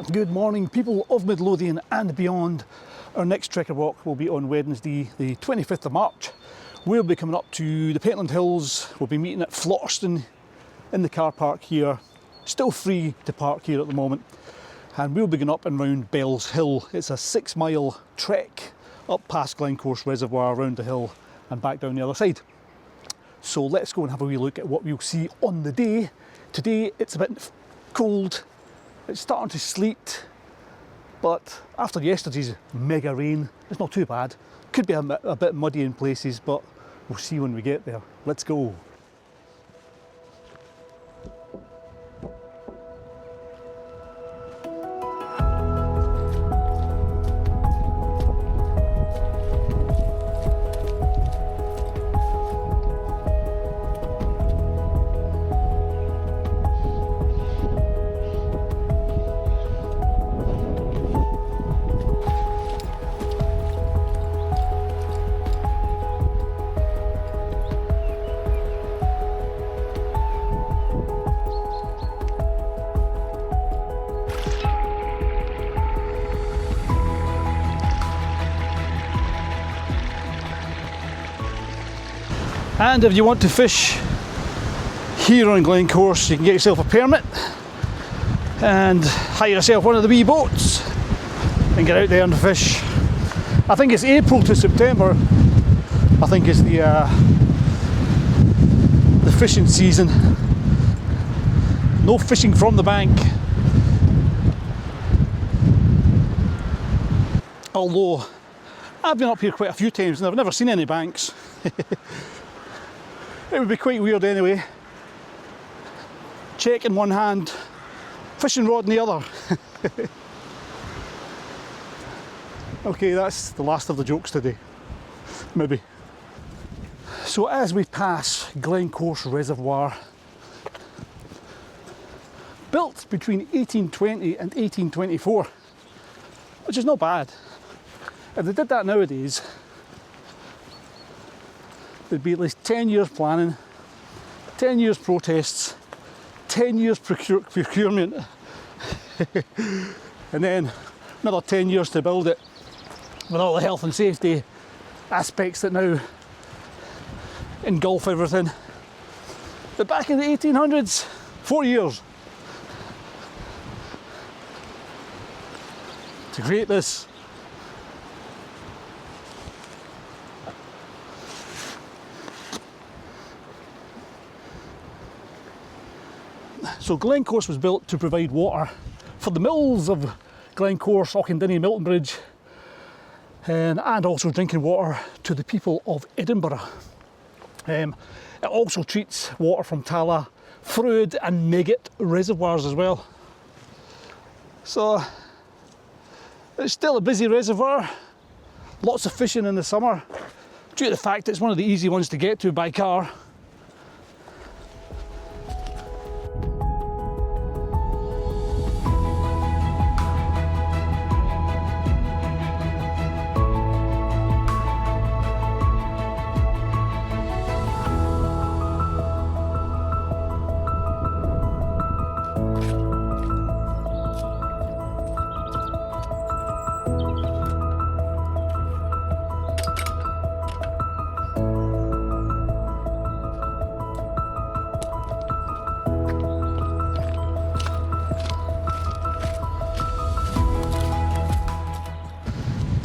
Good morning, people of Midlothian and beyond. Our next trek or walk will be on Wednesday, the 25th of March. We'll be coming up to the Pentland Hills. We'll be meeting at Flotterstone in the car park here. Still free to park here at the moment. And we'll be going up and round Bell's Hill. It's a 6-mile trek up past Glencorse Reservoir, around the hill and back down the other side. So let's go and have a wee look at what we'll see on the day. Today it's a bit cold. It's starting to sleet, but after yesterday's mega rain, it's not too bad. Could be a bit muddy in places, but we'll see when we get there. Let's go. And if you want to fish here on Glencorse, you can get yourself a permit and hire yourself one of the wee boats and get out there and fish. I think it's April to September. I think is the fishing season. No fishing from the bank. Although I've been up here quite a few times and I've never seen any banks. It would be quite weird anyway. Check in one hand, fishing rod in the other. Okay, that's the last of the jokes today. Maybe. So as we pass Glencorse Reservoir, built between 1820 and 1824, which is not bad. If they did that nowadays, there'd be at least 10 years planning, 10 years protests, 10 years procurement, and then another 10 years to build it with all the health and safety aspects that now engulf everything. But back in the 1800s, 4 years to create this. So Glencorse was built to provide water for the mills of Glencorse, Auchendirnie, Miltonbridge, and also drinking water to the people of Edinburgh. It also treats water from Tala, Fruid and Megget reservoirs as well. So it's still a busy reservoir, lots of fishing in the summer, due to the fact it's one of the easy ones to get to by car.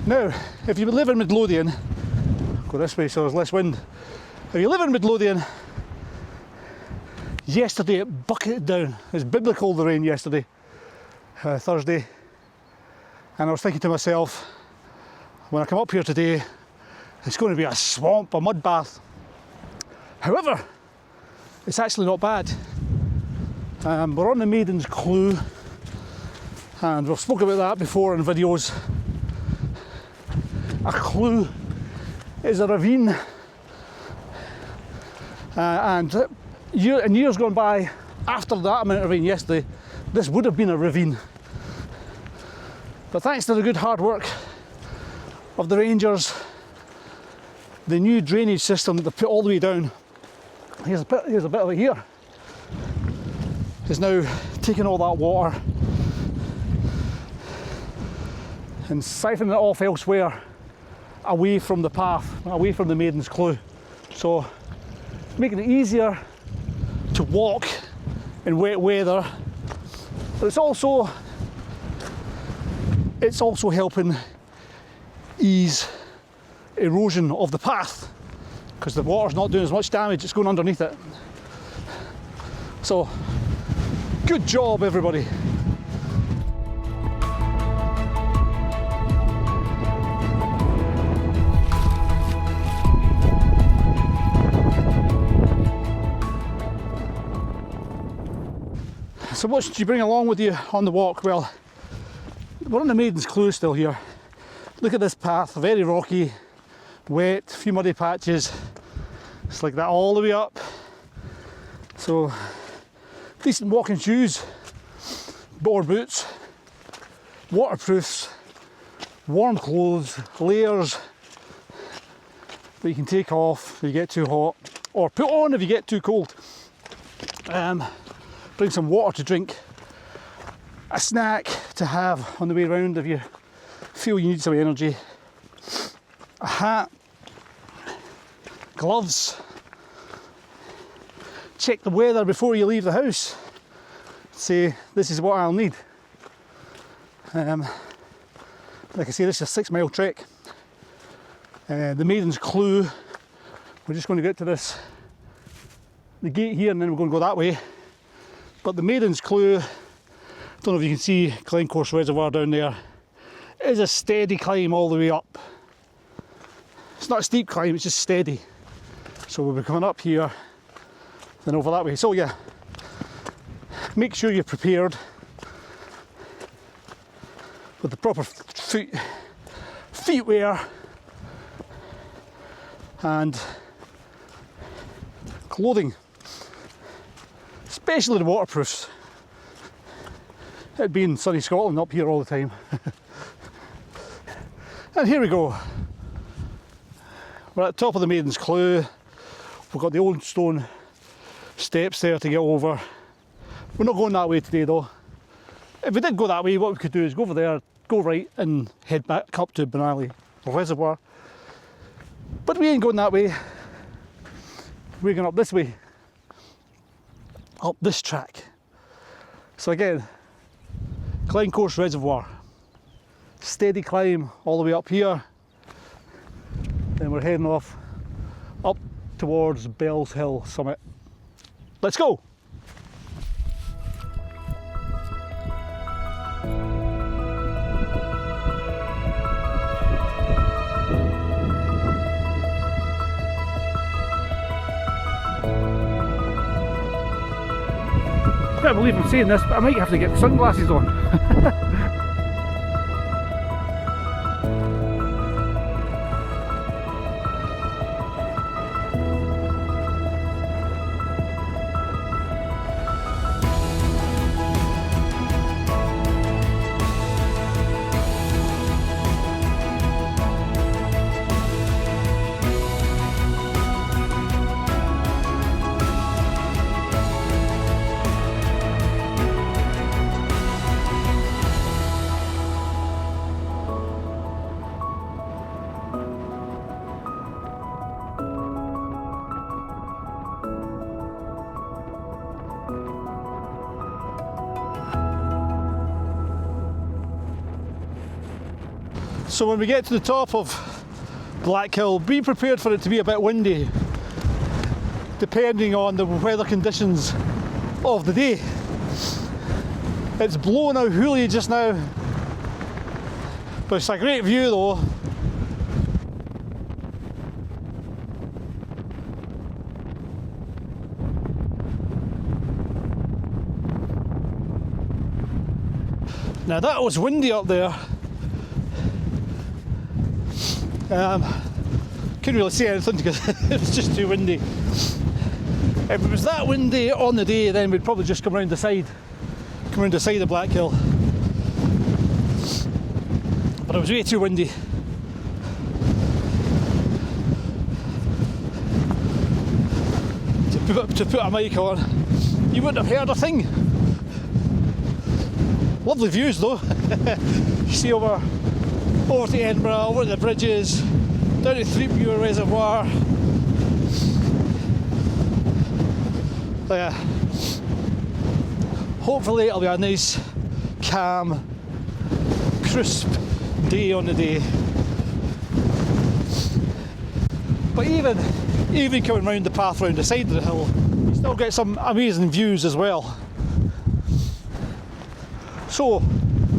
Now, if you live in Midlothian, go this way so there's less wind. If you live in Midlothian, yesterday it bucketed down. It was biblical, the rain yesterday, Thursday. And I was thinking to myself, when I come up here today, it's going to be a swamp, a mud bath. However, it's actually not bad. We're on the Maiden's Clue, and we've spoken about that before in videos. A clue is a ravine, and in years gone by, after that amount of rain yesterday, this would have been a ravine. But thanks to the good hard work of the rangers, the new drainage system that they put all the way down, here's a bit of it here, is now taking all that water and siphoning it off elsewhere, away from the path, away from the Maiden's Clue. So making it easier to walk in wet weather, but it's also helping ease erosion of the path, because the water's not doing as much damage, it's going underneath it. So good job, everybody. So what should you bring along with you on the walk? Well, we're on the Maiden's Clue still here. Look at this path, very rocky, wet, a few muddy patches. It's like that all the way up. So decent walking shoes, boar boots, waterproofs, warm clothes, layers that you can take off if you get too hot, or put on if you get too cold. Bring some water to drink, a snack to have on the way around if you feel you need some energy, a hat, gloves. Check the weather before you leave the house. Say, this is what I'll need. Like I say, this is a 6 mile trek. The Maiden's Clue, we're just going to get to the gate here, and then we're going to go that way. But the Maiden's Clue, don't know if you can see Glencore's Reservoir down there, is a steady climb all the way up. It's not a steep climb, it's just steady. So we'll be coming up here, then over that way. So yeah, make sure you're prepared with the proper feetwear and clothing, especially the waterproofs. It'd be in sunny Scotland up here all the time. And here we go. We're at the top of the Maiden's Clue. We've got the old stone steps there to get over. We're not going that way today though. If we did go that way, what we could do is go over there, go right and head back up to Benally Reservoir. But we ain't going that way. We're going up this way. Up this track. So again, Glencore's Reservoir. Steady climb all the way up here. Then we're heading off up towards Bell's Hill summit. Let's go! I can't believe I'm saying this, but I might have to get the sunglasses on. So when we get to the top of Black Hill, be prepared for it to be a bit windy, depending on the weather conditions of the day. It's blowing out hooly just now, but it's a great view though. Now that was windy up there. Couldn't really see anything because it was just too windy. If it was that windy on the day, then we'd probably just come around the side of Black Hill. But it was way too windy. To put a mic on, you wouldn't have heard a thing. Lovely views though. You see over over to Edinburgh, over to the bridges, down to Threepmuir Reservoir. So yeah, hopefully it'll be a nice, calm, crisp day on the day. But even coming round the path round the side of the hill, you still get some amazing views as well. So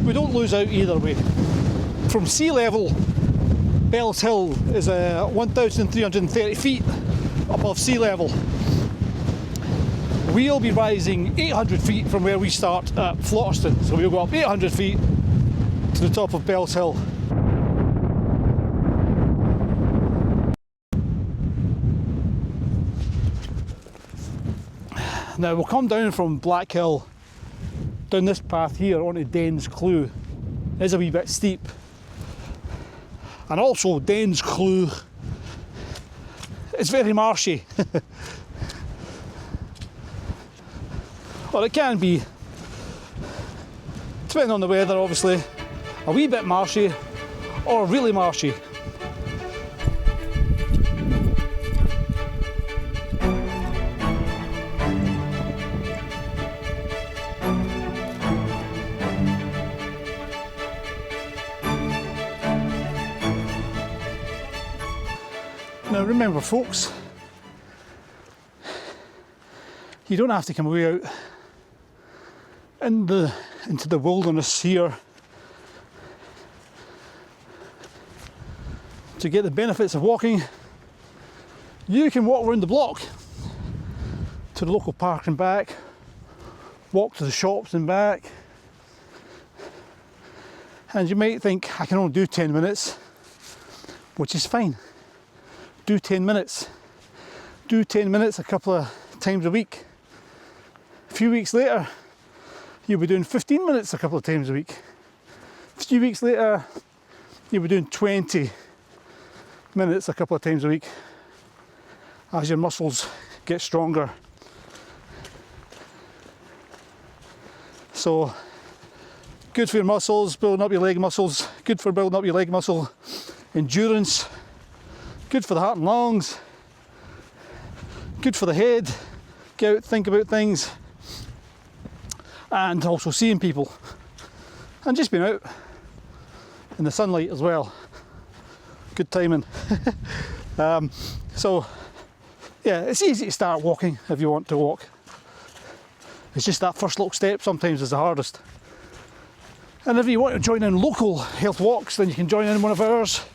we don't lose out either way. From sea level, Bells Hill is 1,330 feet above sea level. We'll be rising 800 feet from where we start at Flotterstone, so we'll go up 800 feet to the top of Bells Hill. Now we'll come down from Black Hill, down this path here onto Den's Cleugh. It is a wee bit steep. And also Den's Cleugh, it's very marshy. Well, it can be, depending on the weather obviously, a wee bit marshy or really marshy. Now remember folks, you don't have to come way out into the wilderness here to get the benefits of walking. You can walk around the block to the local park and back, walk to the shops and back, and you might think I can only do 10 minutes, which is fine. Do 10 minutes. Do 10 minutes a couple of times a week. A few weeks later, you'll be doing 15 minutes a couple of times a week. A few weeks later, you'll be doing 20 minutes a couple of times a week as your muscles get stronger. So, good for your muscles, building up your leg muscles, good for building up your leg muscle endurance. Good for the heart and lungs, good for the head, get out, think about things, and also seeing people, and just being out in the sunlight as well. Good timing. So yeah, it's easy to start walking if you want to walk. It's just that first little step sometimes is the hardest. And if you want to join in local health walks, then you can join in one of ours.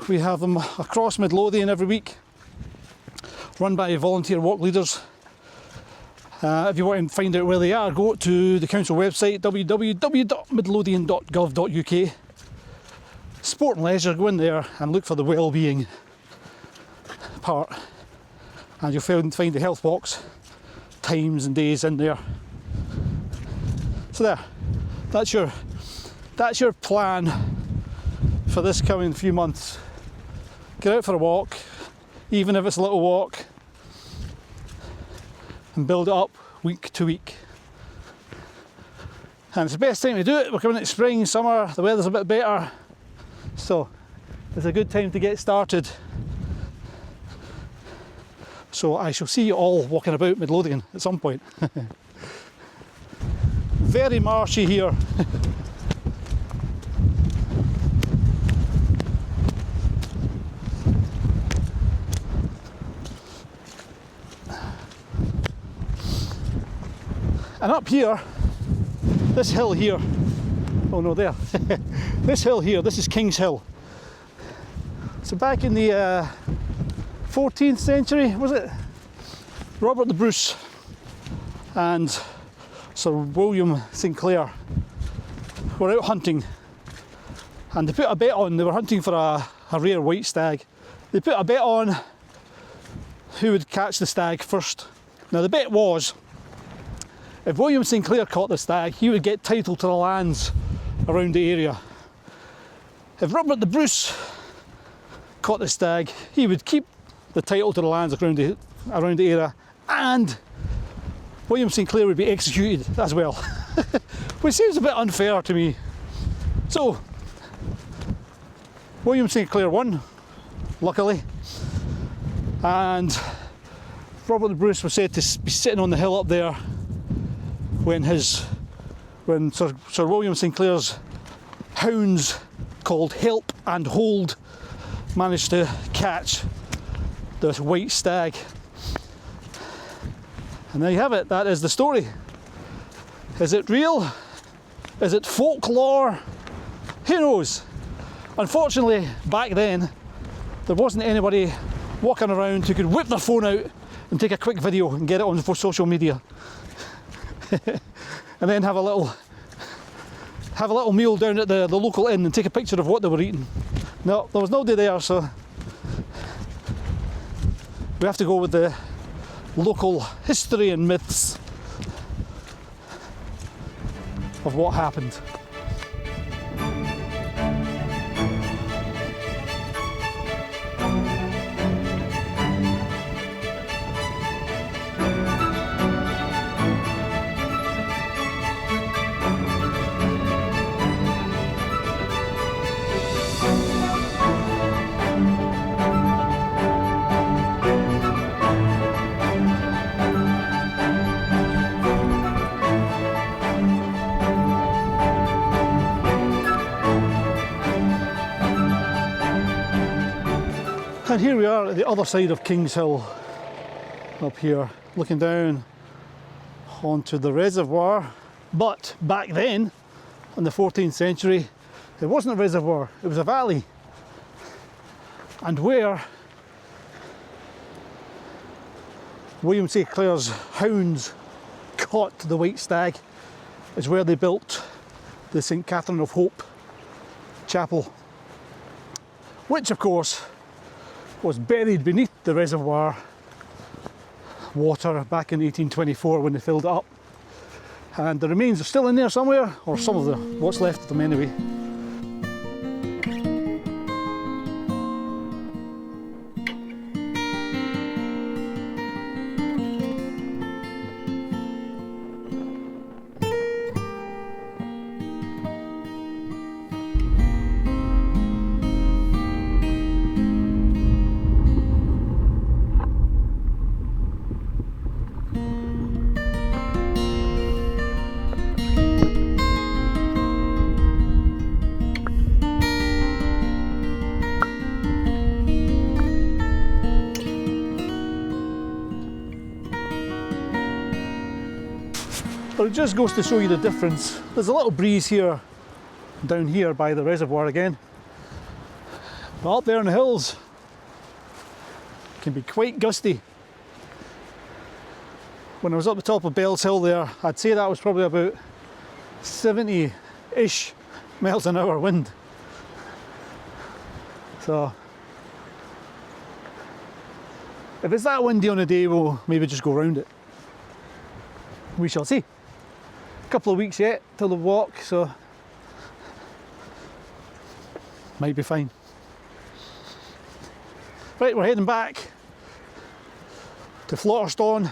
We have them across Midlothian every week, run by volunteer walk leaders. If you want to find out where they are, go to the council website www.midlothian.gov.uk. Sport and leisure, go in there and look for the well-being part, and you'll find the health walks, times and days in there. So there, that's your plan for this coming few months. Get out for a walk, even if it's a little walk, and build it up week to week. And it's the best time to do it. We're coming into spring, summer, the weather's a bit better, so it's a good time to get started. So I shall see you all walking about Midlothian at some point. Very marshy here. And up here, this hill here, oh no, there, this hill here, this is King's Hill. So back in the 14th century, was it? Robert the Bruce and Sir William Sinclair were out hunting, and they put a bet on, they were hunting for a rare white stag. They put a bet on who would catch the stag first. Now the bet was, if William Sinclair caught the stag, he would get title to the lands around the area. If Robert the Bruce caught the stag, he would keep the title to the lands around the area, and William Sinclair would be executed as well. Which seems a bit unfair to me. So William St Clair won, luckily, and Robert the Bruce was said to be sitting on the hill up there when Sir William St Clair's hounds called Help and Hold managed to catch the white stag. And there you have it, that is the story. Is it real? Is it folklore? Who knows? Unfortunately, back then, there wasn't anybody walking around who could whip their phone out and take a quick video and get it on for social media. And then have a little meal down at the local inn and take a picture of what they were eating. No, there was nobody there, so we have to go with the local history and myths of what happened. And here we are at the other side of King's Hill, up here, looking down onto the reservoir. But back then, in the 14th century, it wasn't a reservoir, it was a valley. And where William St Clair's hounds caught the white stag is where they built the St Catherine of Hope chapel, which of course was buried beneath the reservoir water back in 1824 when they filled it up. And the remains are still in there somewhere, or some of what's left of them anyway. But it just goes to show you the difference. There's a little breeze here, down here by the reservoir again. But up there in the hills, it can be quite gusty. When I was up the top of Bell's Hill there, I'd say that was probably about 70-ish miles an hour wind. So, if it's that windy on a day, we'll maybe just go round it. We shall see. A couple of weeks yet till the walk, so might be fine. Right, we're heading back to Flotterstone,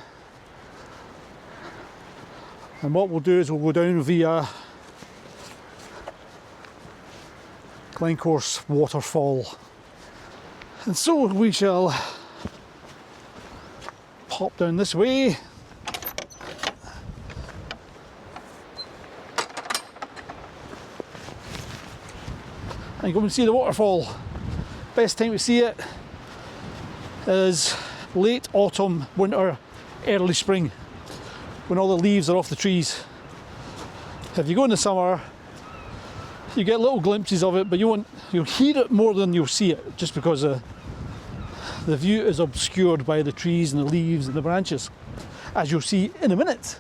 and what we'll do is we'll go down via Glencourse waterfall, and so we shall pop down this way. And go and see the waterfall. Best time to see it is late autumn, winter, early spring, when all the leaves are off the trees. If you go in the summer, you get little glimpses of it, but you'll hear it more than you'll see it, just because the view is obscured by the trees and the leaves and the branches, as you'll see in a minute.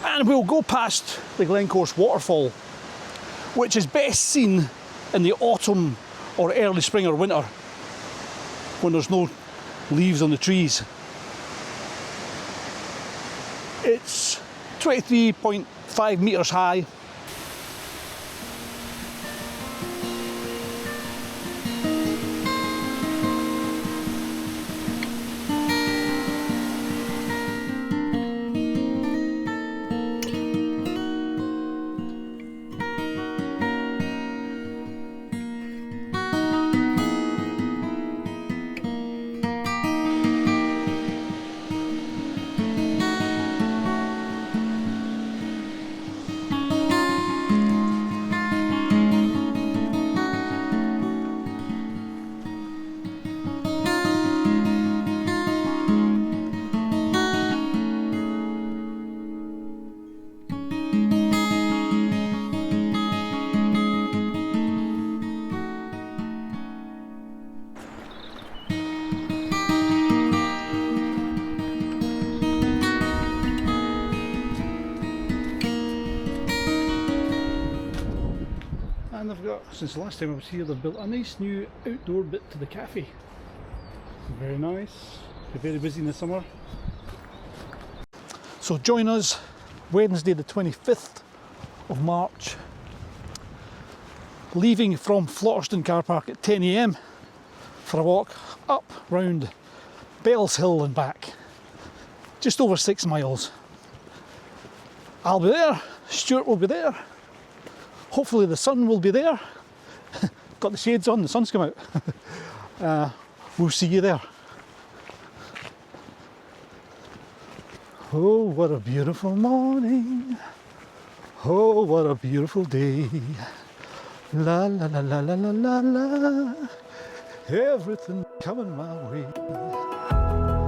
And we'll go past the Glencourse waterfall, which is best seen in the autumn or early spring or winter, when there's no leaves on the trees. It's 23.5 metres high, Park, since the last time I was here, they've built a nice new outdoor bit to the cafe. Very nice. Be very busy in the summer. So join us Wednesday the 25th of March, leaving from Flotterstone Car Park at 10 AM for a walk up round Bells Hill and back. Just over 6 miles. I'll be there, Stuart will be there, hopefully the sun will be there. Got the shades on, the sun's come out. We'll see you there. Oh, what a beautiful morning. Oh, what a beautiful day. La la la la la la la la. Everything coming my way.